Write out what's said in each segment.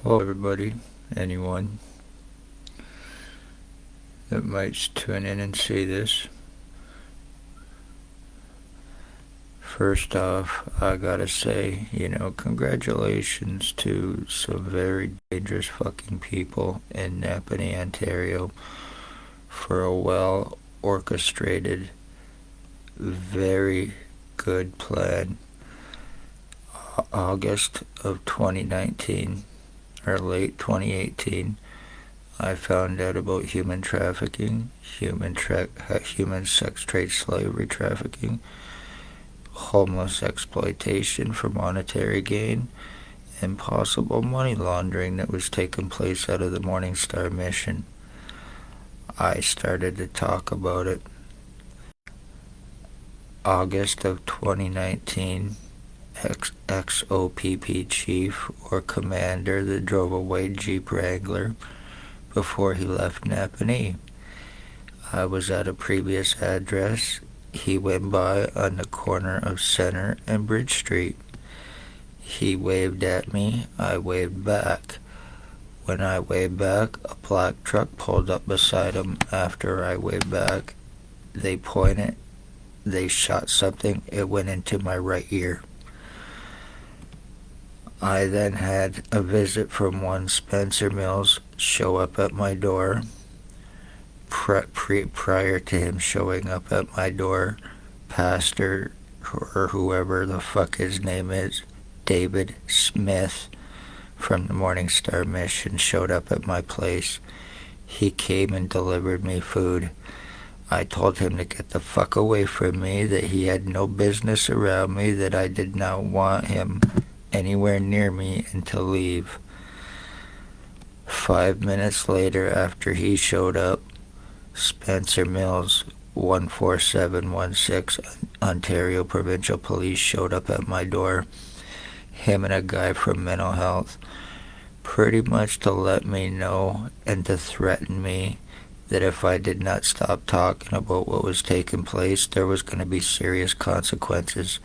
Hello, everybody, anyone that might tune in and see this. First off, I gotta say, congratulations to some very dangerous fucking people in Napanee, Ontario for a well orchestrated, very good plan. August of 2019, or late 2018, I found out about human trafficking, human sex trade slavery trafficking, homeless exploitation for monetary gain, and possible money laundering that was taking place out of the Morning Star mission. I started to talk about it. August of 2019, ex-OPP chief or commander that drove a white Jeep Wrangler before he left Napanee. I was at a previous address. He went by on the corner of Center and Bridge Street. He waved at me. I waved back. When I waved back, a black truck pulled up beside him. After I waved back, they pointed. They shot something. It went into my right ear. I then had a visit from one Spencer Mills show up at my door. Prior to him showing up at my door, Pastor, or whoever the fuck his name is, David Smith from the Morning Star mission, showed up at my place. He came and delivered me food. I told him to get the fuck away from me, that he had no business around me, that I did not want him anywhere near me, and to leave. 5 minutes later, after he showed up, Spencer Mills, 14716, Ontario Provincial Police, showed up at my door. Him and a guy from mental health, pretty much to let me know and to threaten me that if I did not stop talking about what was taking place, there was going to be serious consequences,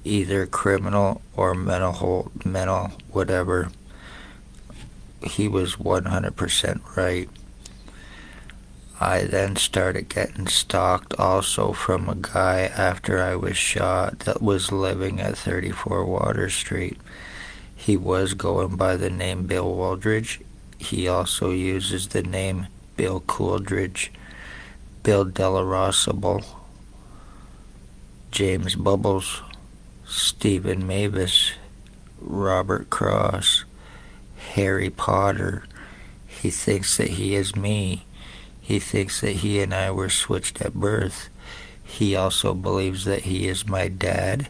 either criminal or mental, whatever. He was 100% right. I then started getting stalked also from a guy after I was shot that was living at 34 Water Street. He was going by the name Bill Waldridge. He also uses the name Bill Cooldridge, Bill Delarosable, James Bubbles, Stephen Mavis, Robert Cross, Harry Potter. He thinks that he is me. He thinks that he and I were switched at birth. He also believes that he is my dad.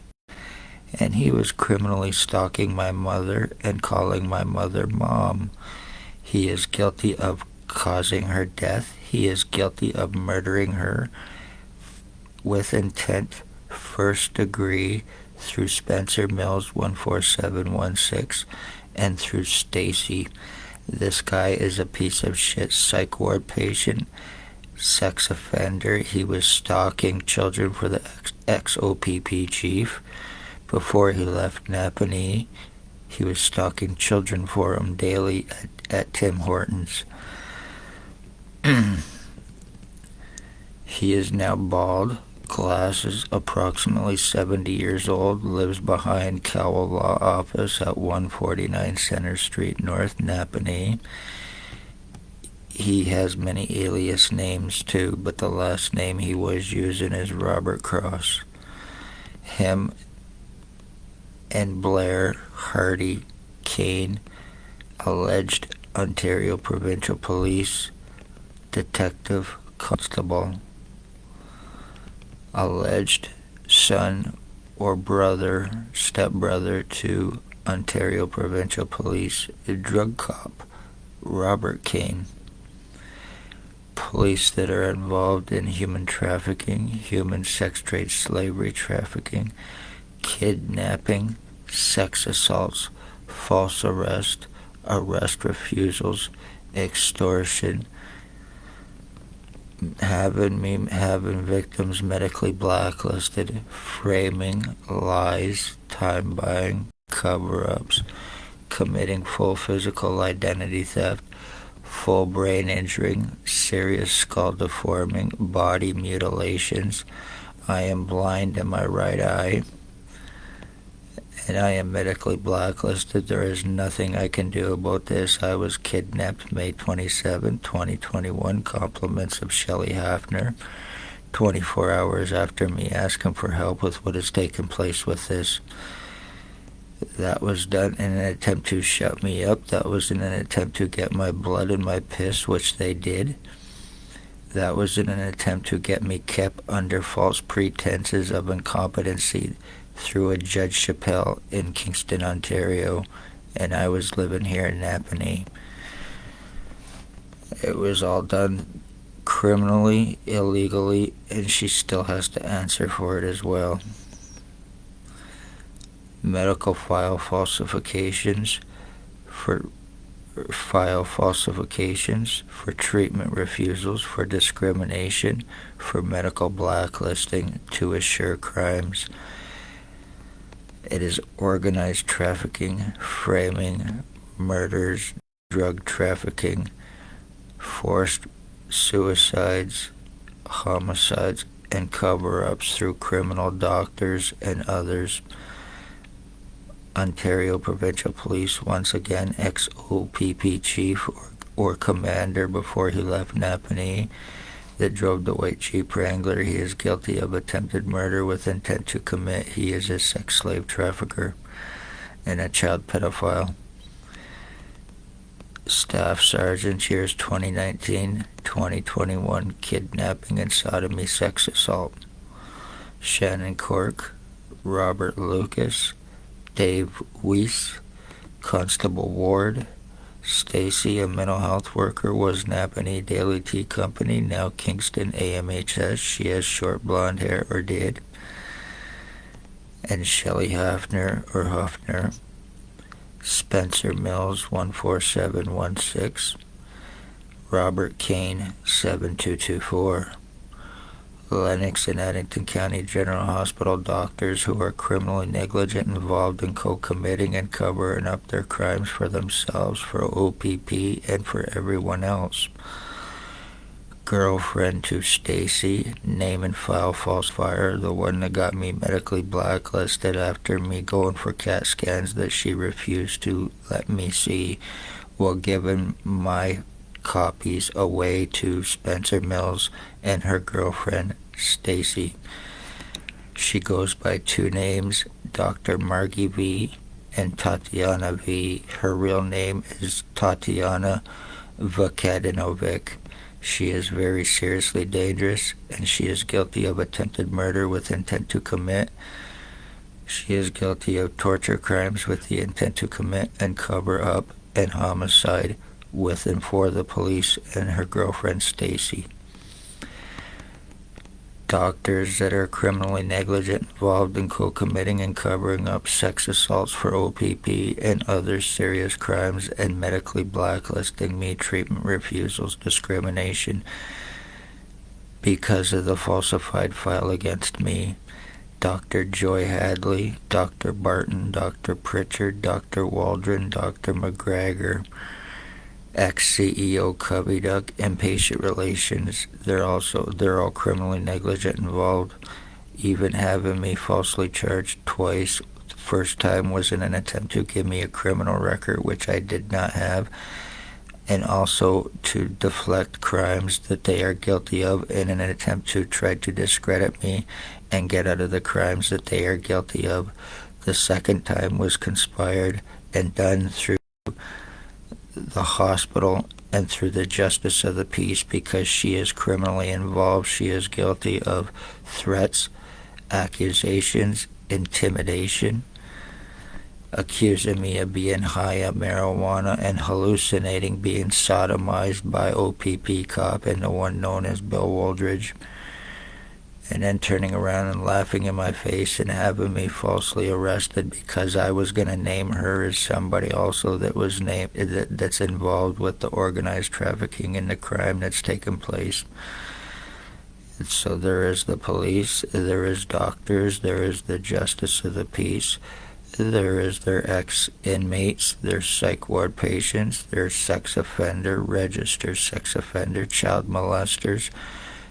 And he was criminally stalking my mother and calling my mother Mom. He is guilty of causing her death. He is guilty of murdering her with intent, first degree, through Spencer Mills 14716 and through Stacy. This guy is a piece of shit psych ward patient, sex offender. He was stalking children for the ex-OPP chief. Before he left Napanee, he was stalking children for him daily at Tim Hortons. He is now bald, glasses, approximately 70 years old, lives behind Cowell Law Office at 149 Center Street North, Napanee. He has many alias names too, but the last name he was using is Robert Cross. Him and Blair Hardy Kane, alleged Ontario Provincial Police Detective Constable, alleged son or brother, stepbrother to Ontario Provincial Police drug cop Robert Kane. Police that are involved in human trafficking, human sex trade slavery trafficking, kidnapping, sex assaults, false arrest, arrest refusals, extortion, having victims medically blacklisted, framing, lies, time buying, cover-ups, committing full physical identity theft, full brain injuring, serious skull deforming, body mutilations. I am blind in my right eye, and I am medically blacklisted. There is nothing I can do about this. I was kidnapped May 27, 2021. Compliments of Shelley Hafner. 24 hours after me asking for help with what has taken place with this. That was done in an attempt to shut me up. That was in an attempt to get my blood and my piss, which they did. That was in an attempt to get me kept under false pretenses of incompetency through a Judge Chappelle in Kingston, Ontario, and I was living here in Napanee. It was all done criminally, illegally, and she still has to answer for it as well. Medical file falsifications for treatment refusals, for discrimination, for medical blacklisting to assure crimes. It is organized trafficking, framing, murders, drug trafficking, forced suicides, homicides, and cover-ups through criminal doctors and others. Ontario Provincial Police, once again, ex-OPP chief or commander before he left Napanee, that drove the white Jeep Wrangler. He is guilty of attempted murder with intent to commit. He is a sex slave trafficker and a child pedophile. Staff Sergeant, years 2019-2021, kidnapping and sodomy sex assault. Shannon Cork, Robert Lucas, Dave Weiss, Constable Ward, Stacy, a mental health worker, was Napanee Daily Tea Company, now Kingston AMHS. She has short blonde hair, or did. And Shelley Hafner, or Huffner. Spencer Mills, 14716. Robert Kane, 7224. Lennox and Addington County General Hospital doctors who are criminally negligent, involved in co-committing and covering up their crimes for themselves, for OPP, and for everyone else. Girlfriend to Stacy, name and file falsifier, the one that got me medically blacklisted after me going for CAT scans that she refused to let me see, while giving my copies away to Spencer Mills and her girlfriend Stacy. She goes by two names, Dr. Margie V and Tatiana V. Her real name is Tatiana Vukadinovic. She is very seriously dangerous, and she is guilty of attempted murder with intent to commit. She is guilty of torture crimes with the intent to commit and cover up, and homicide with and for the police and her girlfriend Stacy. Doctors that are criminally negligent, involved in co-committing and covering up sex assaults for OPP and other serious crimes, and medically blacklisting me, treatment refusals, discrimination because of the falsified file against me. Dr. Joy Hadley, Dr. Barton, Dr. Pritchard, Dr. Waldron, Dr. McGregor, ex-CEO Cubby Duck, and patient relations. They're all criminally negligent, involved, even having me falsely charged twice. The first time was in an attempt to give me a criminal record, which I did not have, and also to deflect crimes that they are guilty of in an attempt to try to discredit me and get out of the crimes that they are guilty of. The second time was conspired and done through the hospital and through the justice of the peace, because she is criminally involved. She is guilty of threats, accusations, intimidation, accusing me of being high on marijuana and hallucinating being sodomized by OPP cop and the one known as Bill Wooldridge, and then turning around and laughing in my face and having me falsely arrested because I was going to name her as somebody also that was named, that's involved with the organized trafficking and the crime that's taken place. So there is the police, there is doctors, there is the justice of the peace, There is their ex-inmates, their psych ward patients, their sex offender, registered sex offender, child molesters,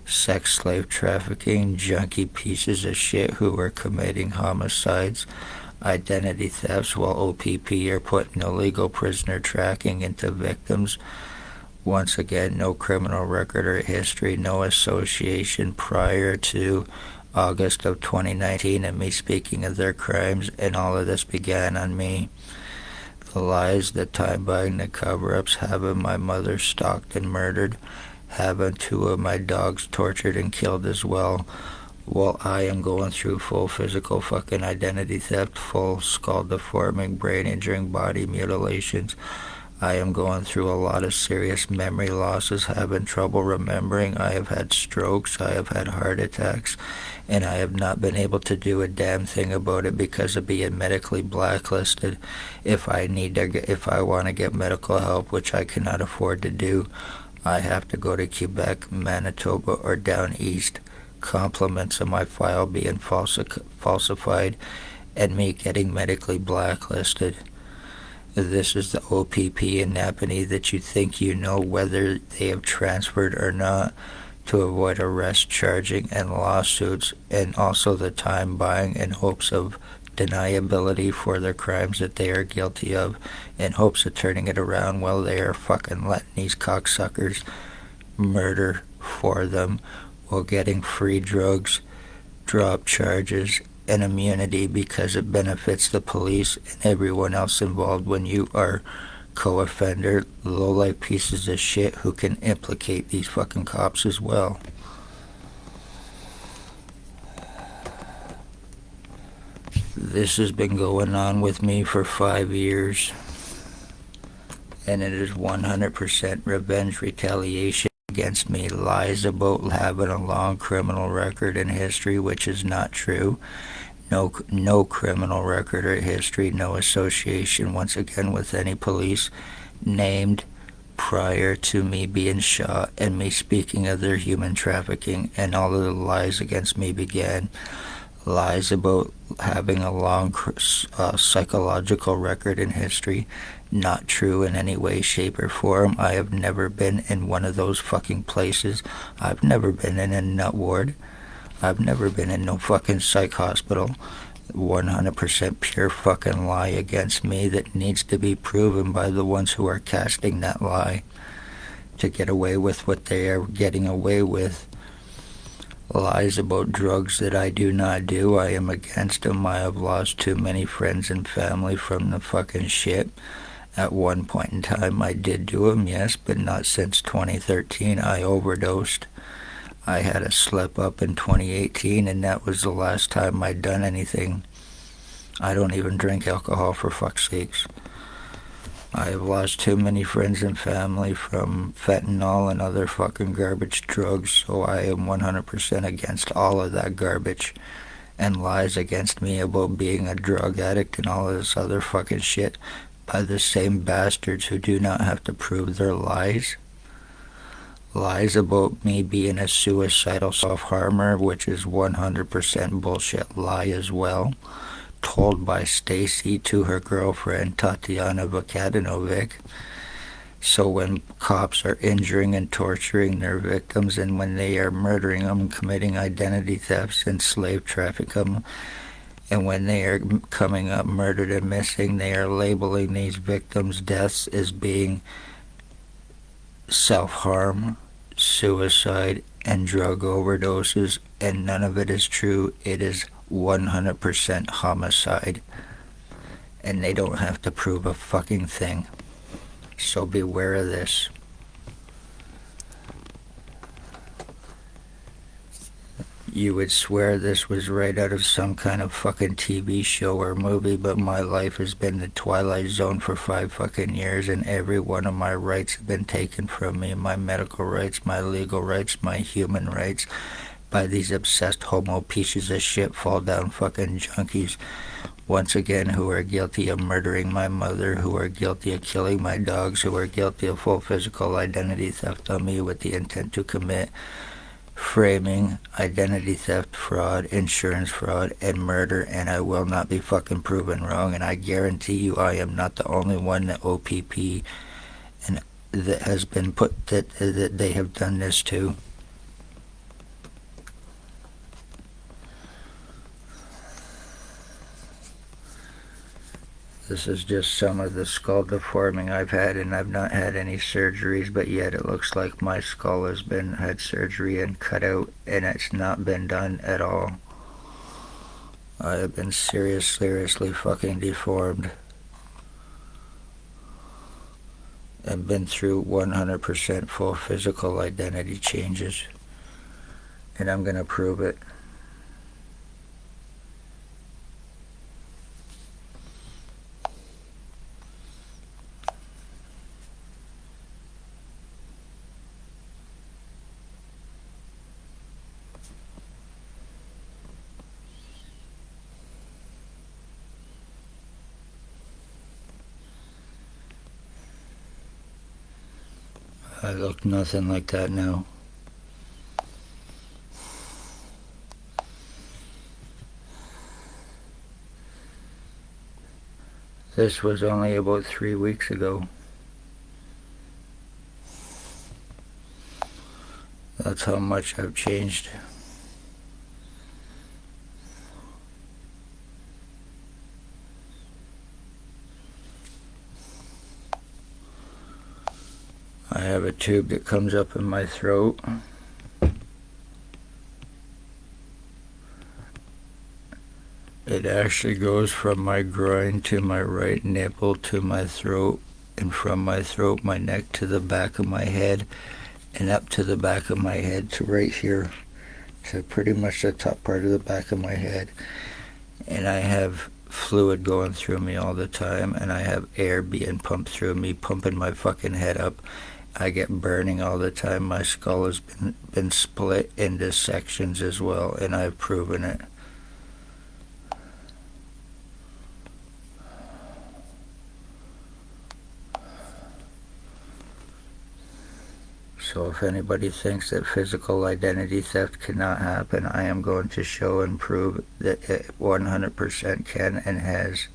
sex slave trafficking, junkie pieces of shit who are committing homicides, identity thefts while OPP are putting illegal prisoner tracking into victims. Once again, no criminal record or history, no association prior to August of 2019 and me speaking of their crimes, and all of this began on me. The lies, the time-buying, the cover-ups, having my mother stalked and murdered, having 2 of my dogs tortured and killed as well, while I am going through full physical fucking identity theft, full skull deforming, brain injuring, body mutilations. I am going through a lot of serious memory losses, having trouble remembering. I have had strokes, I have had heart attacks, and I have not been able to do a damn thing about it because of being medically blacklisted. If I want to get medical help, which I cannot afford to do, I have to go to Quebec, Manitoba, or down east. Compliments of my file being falsified and me getting medically blacklisted. This is the OPP in Napanee that you think you know whether they have transferred or not to avoid arrest, charging, and lawsuits, and also the time buying in hopes of deniability for their crimes that they are guilty of, in hopes of turning it around while they are fucking letting these cocksuckers murder for them while getting free drugs, drop charges, and immunity because it benefits the police and everyone else involved when you are co-offender, low-life pieces of shit who can implicate these fucking cops as well. This has been going on with me for 5 years, and it is 100% revenge retaliation against me. Lies about having a long criminal record and history, which is not true. No criminal record or history, no association, once again, with any police named prior to me being shot and me speaking of their human trafficking, and all of the lies against me began. Lies about having a long psychological record in history, not true in any way, shape, or form. I have never been in one of those fucking places. I've never been in a nut ward. I've never been in no fucking psych hospital. 100% pure fucking lie against me that needs to be proven by the ones who are casting that lie to get away with what they are getting away with. Lies about drugs that I do not do. I am against them. I have lost too many friends and family from the fucking shit. At one point in time I did do them, yes, but not since 2013. I overdosed. I had a slip up in 2018, and that was the last time I'd done anything. I don't even drink alcohol, for fuck's sakes. I have lost too many friends and family from fentanyl and other fucking garbage drugs, so I am 100% against all of that garbage and lies against me about being a drug addict and all of this other fucking shit by the same bastards who do not have to prove their lies. Lies about me being a suicidal self-harmer, which is 100% bullshit lie as well, told by Stacy to her girlfriend Tatiana Vukadinovic. So when cops are injuring and torturing their victims, and when they are murdering them, committing identity thefts and slave trafficking, and when they are coming up murdered and missing, they are labeling these victims' deaths as being self-harm, suicide, and drug overdoses, and none of it is true. It is 100% homicide, and they don't have to prove a fucking thing. So beware of this. You would swear this was right out of some kind of fucking TV show or movie, but my life has been the Twilight Zone for 5 fucking years, and every one of my rights have been taken from me. My medical rights, my legal rights, my human rights, by these obsessed homo pieces of shit, fall down fucking junkies. Once again, who are guilty of murdering my mother, who are guilty of killing my dogs, who are guilty of full physical identity theft on me with the intent to commit framing, identity theft, fraud, insurance fraud, and murder, and I will not be fucking proven wrong. And I guarantee you I am not the only one that OPP and that has been put, that they have done this to. This is just some of the skull deforming I've had, and I've not had any surgeries, but yet it looks like my skull has had surgery and cut out, and it's not been done at all. I have been seriously fucking deformed. And been through 100% full physical identity changes. And I'm gonna prove it. I look nothing like that now. This was only about 3 weeks ago. That's how much I've changed. I have a tube that comes up in my throat. It actually goes from my groin to my right nipple to my throat, and from my throat, my neck, to the back of my head, and up to the back of my head to right here, to pretty much the top part of the back of my head. And I have fluid going through me all the time, and I have air being pumped through me, pumping my fucking head up. I get burning all the time. My skull has been split into sections as well, and I've proven it. So if anybody thinks that physical identity theft cannot happen, I am going to show and prove that it 100% can and has.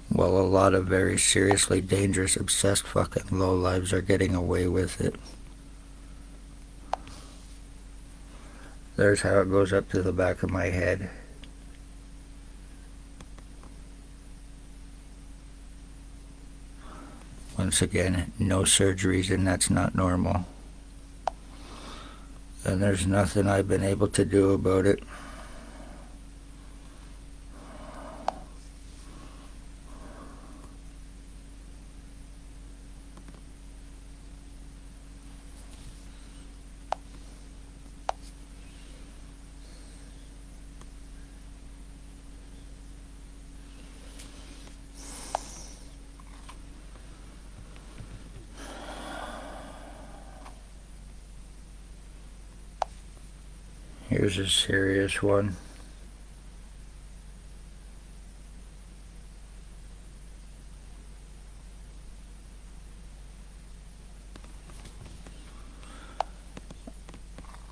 Well, a lot of very seriously dangerous, obsessed fucking lowlives are getting away with it. There's how it goes up to the back of my head. Once again, no surgeries, and that's not normal. And there's nothing I've been able to do about it. Here's a serious one.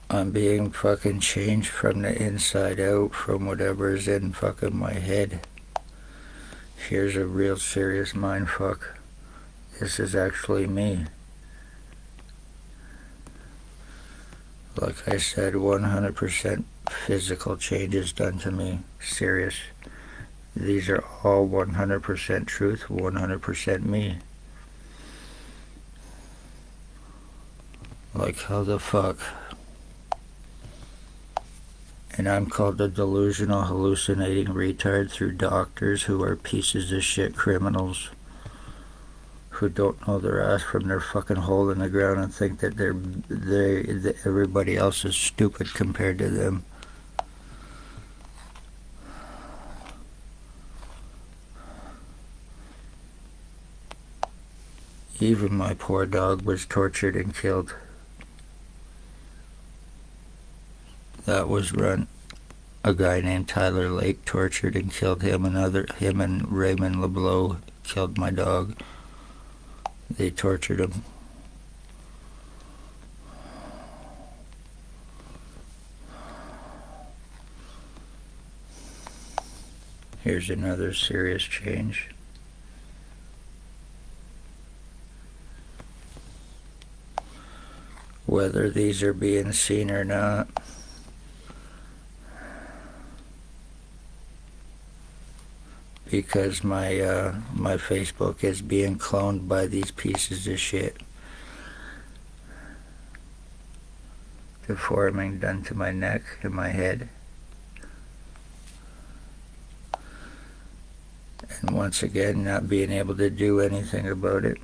I'm being fucking changed from the inside out, from whatever's in fucking my head. Here's a real serious mindfuck. This is actually me. Like I said, 100% physical changes done to me. Serious. These are all 100% truth, 100% me. Like, how the fuck? And I'm called a delusional, hallucinating retard through doctors who are pieces of shit criminals who don't know their ass from their fucking hole in the ground and think that that everybody else is stupid compared to them. Even my poor dog was tortured and killed. That was run. A guy named Tyler Lake tortured and killed him. Him and Raymond LeBlanc killed my dog. They tortured him. Here's another serious change. Whether these are being seen or not, because my Facebook is being cloned by these pieces of shit. Deforming done to my neck and my head. And once again, not being able to do anything about it.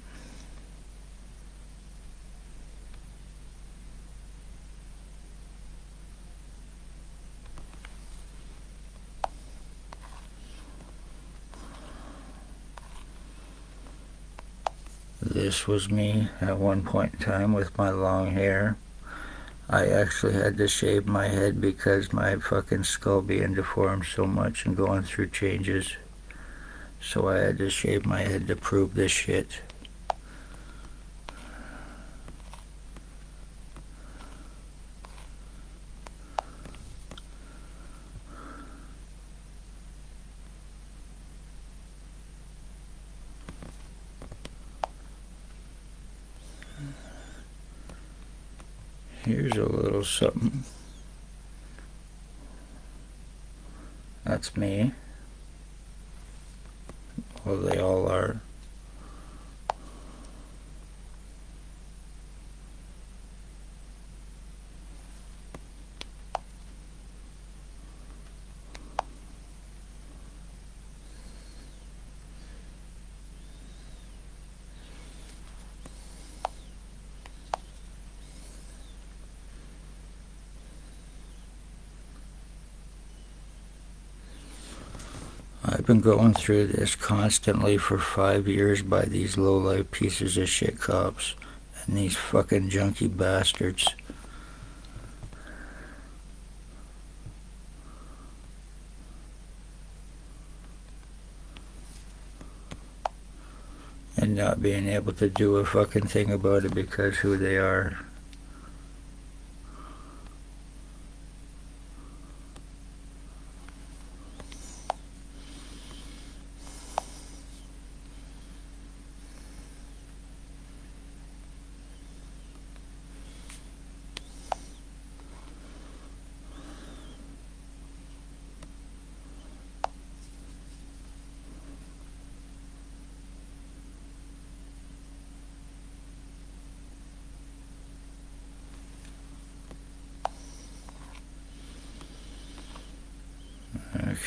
This was me at one point in time with my long hair. I actually had to shave my head because my fucking skull being deformed so much and going through changes. So I had to shave my head to prove this shit. Here's a little something. That's me. Well, they all are. I've been going through this constantly for 5 years by these low-life pieces of shit cops and these fucking junkie bastards. And not being able to do a fucking thing about it because who they are.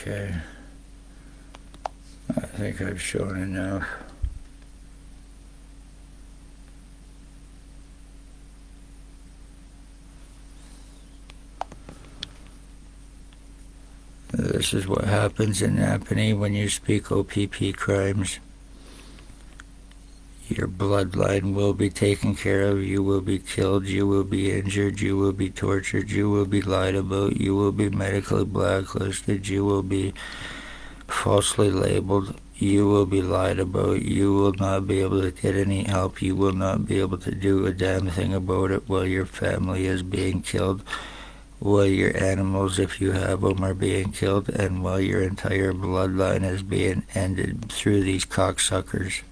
Okay. I think I've shown enough. This is what happens in Napanee when you speak OPP crimes. Your bloodline will be taken care of, you will be killed, you will be injured, you will be tortured, you will be lied about, you will be medically blacklisted, you will be falsely labeled, you will be lied about, you will not be able to get any help, you will not be able to do a damn thing about it while your family is being killed, while your animals, if you have them, are being killed, and while your entire bloodline is being ended through these cocksuckers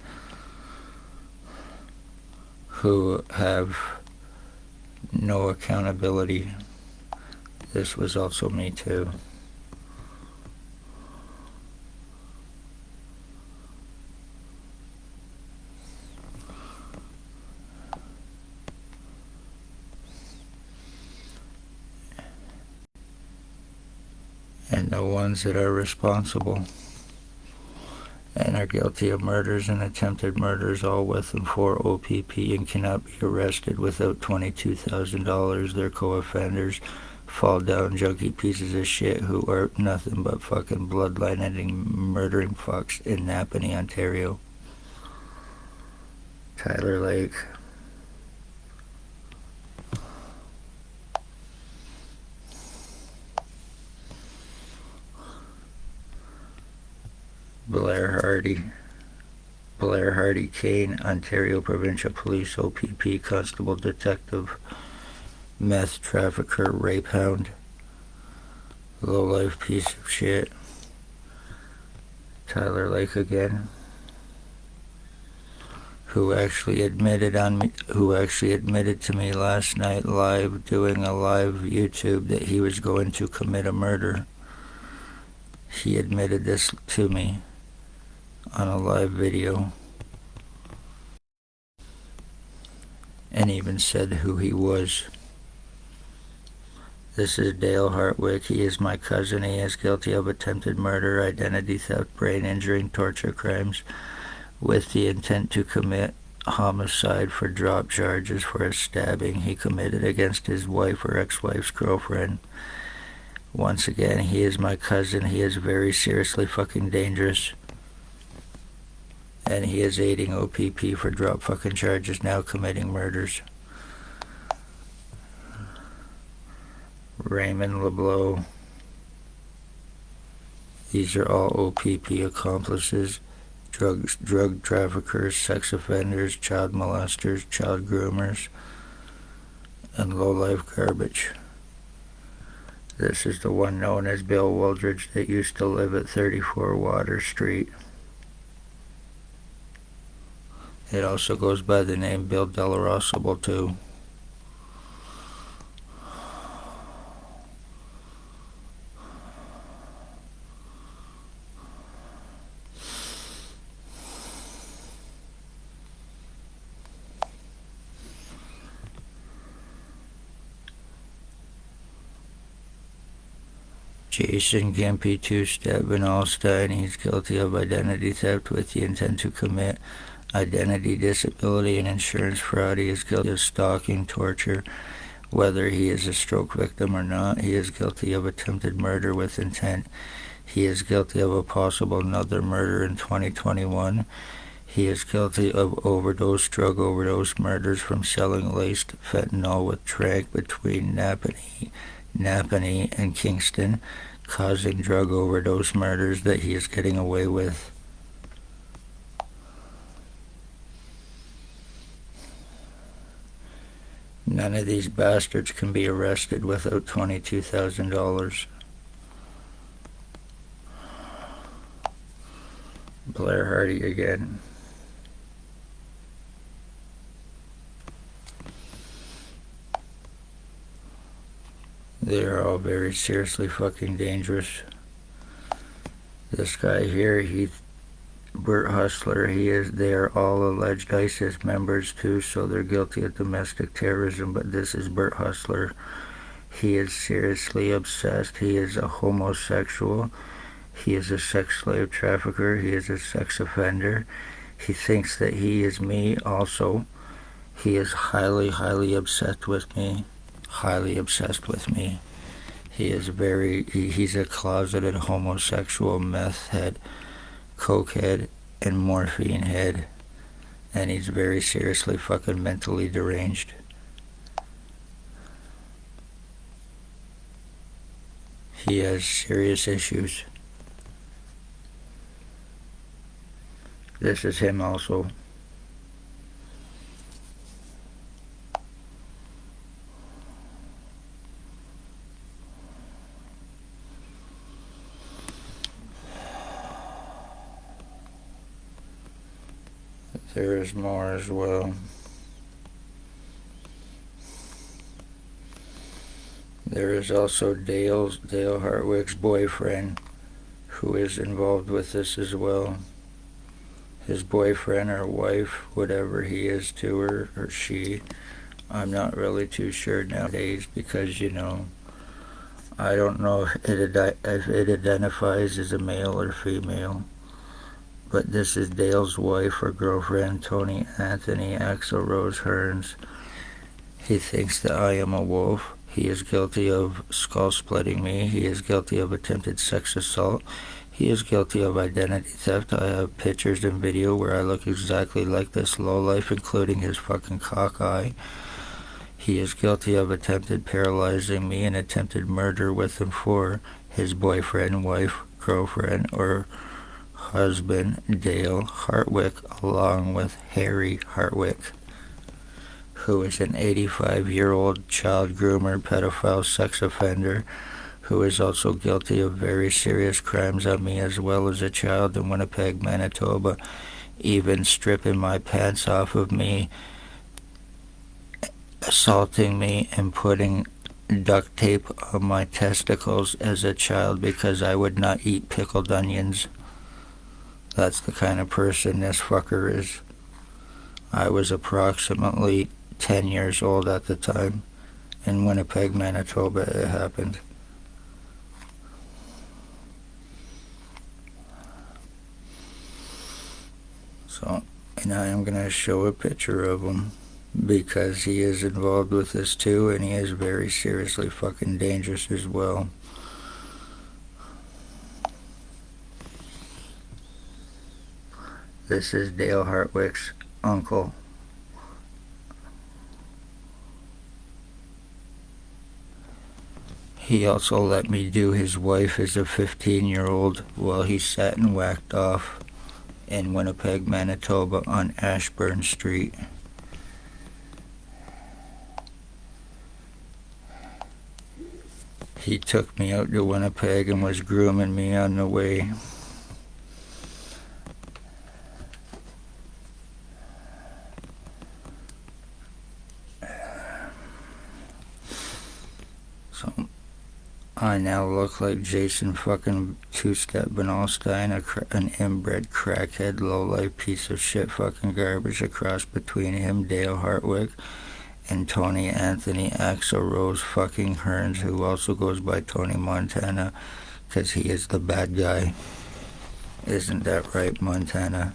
who have no accountability. This was also me too. And the ones that are responsible and are guilty of murders and attempted murders, all with and for OPP, and cannot be arrested without $22,000. They're co-offenders, fall down junkie pieces of shit who are nothing but fucking bloodline-ending, murdering fucks in Napanee, Ontario. Tyler Lake. Blair Hardy Kane, Ontario Provincial Police, OPP, Constable Detective, Meth Trafficker, Rape Hound, low-life piece of shit. Tyler Lake again, who actually admitted to me last night live, doing a live YouTube, that he was going to commit a murder. He admitted this to me on a live video, and even said who he was. This is Dale Hartwick. He is my cousin. He is guilty of attempted murder, identity theft, brain injuring, torture crimes, with the intent to commit homicide for drop charges for a stabbing he committed against his wife or ex-wife's girlfriend. Once again, he is my cousin. He is very seriously fucking dangerous. And he is aiding OPP for drop fucking charges, now committing murders. Raymond LeBlanc. These are all OPP accomplices. Drug traffickers, sex offenders, child molesters, child groomers, and low-life garbage. This is the one known as Bill Wooldridge that used to live at 34 Water Street. It also goes by the name Bill Delarosable too. Jason Gimpy Two-Step Van Alstyne. He's guilty of identity theft with the intent to commit identity, disability, and insurance fraud. He is guilty of stalking, torture, whether he is a stroke victim or not. He is guilty of attempted murder with intent. He is guilty of a possible another murder in 2021. He is guilty of drug overdose murders from selling laced fentanyl with tranq between Napanee and Kingston, causing drug overdose murders that he is getting away with. None of these bastards can be arrested without $22,000. Blair Hardy again. They are all very seriously fucking dangerous. This guy here, Bert Hustler, they are all alleged ISIS members too, so they're guilty of domestic terrorism, but this is Bert Hustler. He is seriously obsessed. He is a homosexual. He is a sex slave trafficker. He is a sex offender. He thinks that he is me also. He is highly, highly obsessed with me. Highly obsessed with me. He's a closeted homosexual, meth head, coke head, and morphine head, and he's very seriously fucking mentally deranged. He has serious issues. This is him also. There is more as well. There is also Dale Hartwick's boyfriend, who is involved with this as well. His boyfriend or wife, whatever he is to her or she, I'm not really too sure nowadays, because I don't know if it identifies as a male or female. But this is Dale's wife or girlfriend, Tony Anthony Axel Rose Hearns. He thinks that I am a wolf. He is guilty of skull splitting me. He is guilty of attempted sex assault. He is guilty of identity theft. I have pictures and video where I look exactly like this lowlife, including his fucking cock eye. He is guilty of attempted paralyzing me and attempted murder with him for his boyfriend, wife, girlfriend, or husband, Dale Hartwick, along with Harry Hartwick, who is an 85-year-old child groomer, pedophile, sex offender, who is also guilty of very serious crimes on me as well as a child in Winnipeg, Manitoba, even stripping my pants off of me, assaulting me, and putting duct tape on my testicles as a child because I would not eat pickled onions. That's the kind of person this fucker is. I was approximately 10 years old at the time. In Winnipeg, Manitoba, it happened. So, and I am going to show a picture of him because he is involved with this too, and he is very seriously fucking dangerous as well. This is Dale Hartwick's uncle. He also let me do his wife as a 15-year-old while he sat and whacked off in Winnipeg, Manitoba on Ashburn Street. He took me out to Winnipeg and was grooming me on the way. So I now look like Jason fucking Two-Step Benalstein, an inbred crackhead, low-life piece of shit fucking garbage. A cross between him, Dale Hartwick, and Tony Anthony Axel Rose fucking Hearns, who also goes by Tony Montana, because he is the bad guy. Isn't that right, Montana?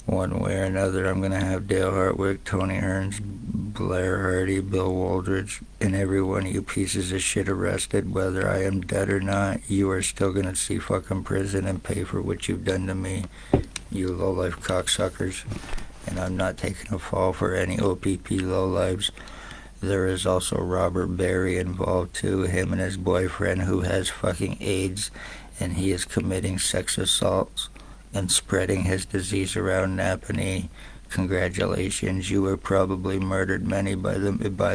One way or another, I'm going to have Dale Hartwick, Tony Hearns, Blair Hardy, Bill Waldridge, and every one of you pieces of shit arrested. Whether I am dead or not, you are still going to see fucking prison and pay for what you've done to me, you low-life cocksuckers. And I'm not taking a fall for any OPP lowlives. There is also Robert Barry involved too, him and his boyfriend who has fucking AIDS, and he is committing sex assaults and spreading his disease around Napanee. Congratulations, you were probably murdered by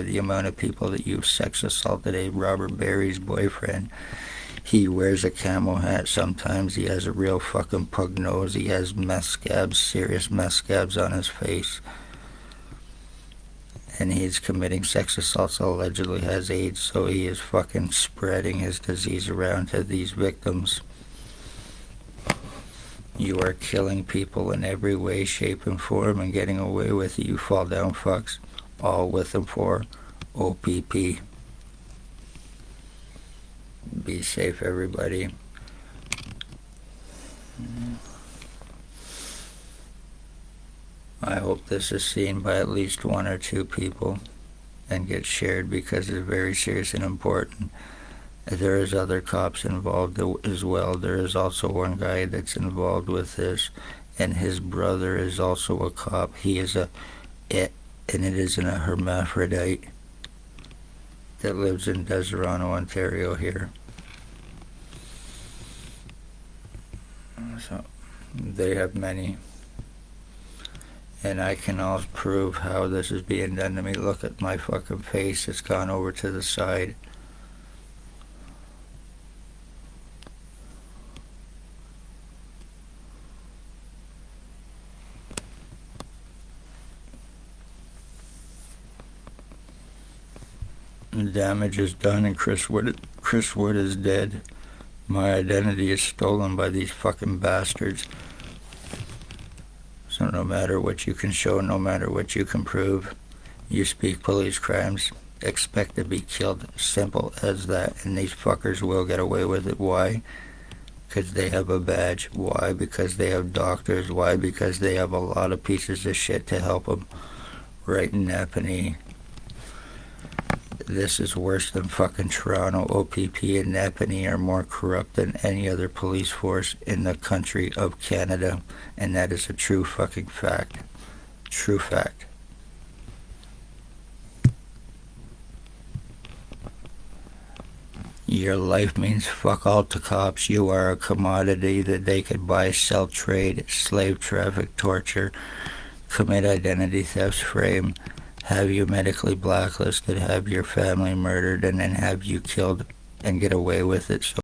the amount of people that you've sex assaulted a Robert Barry's boyfriend. He wears a camo hat sometimes. He has a real fucking pug nose. He has meth scabs, serious meth scabs on his face. And he's committing sex assaults, allegedly has AIDS, so he is fucking spreading his disease around to these victims. You are killing people in every way, shape, and form and getting away with it, you fall down fucks. All with them for OPP. Be safe, everybody. I hope this is seen by at least one or two people and gets shared because it's very serious and important. There is other cops involved as well. There is also one guy that's involved with this, and his brother is also a cop. He is and it isn't a hermaphrodite that lives in Deserano, Ontario here. So they have many. And I can also prove how this is being done to me. Look at my fucking face. It's gone over to the side. The damage is done and Chris Wood is dead. My identity is stolen by these fucking bastards. So no matter what you can show, no matter what you can prove, you speak police crimes, expect to be killed. Simple as that. And these fuckers will get away with it. Why? Because they have a badge. Why? Because they have doctors. Why? Because they have a lot of pieces of shit to help them. Right in Napanee. This is worse than fucking Toronto. OPP and Napanee are more corrupt than any other police force in the country of Canada. And that is a true fucking fact. True fact. Your life means fuck all to cops. You are a commodity that they could buy, sell, trade, slave traffic, torture, commit identity thefts, frame, have you medically blacklisted, have your family murdered, and then have you killed and get away with it. So